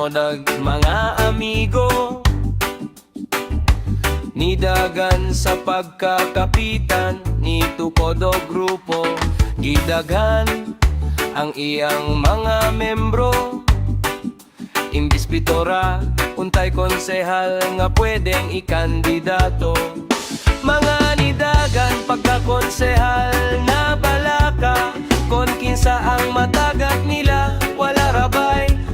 nag mga amigo, nidagan sa pagkakapitan ni Tukod og grupo. Gidaghan ang iyang mga membro, imbis pitora, untay konsehal nga pwedeng ikandidato. Mga nidagan pagkakonsehal na balaka, kon kinsa ang matagak nila, wala rabay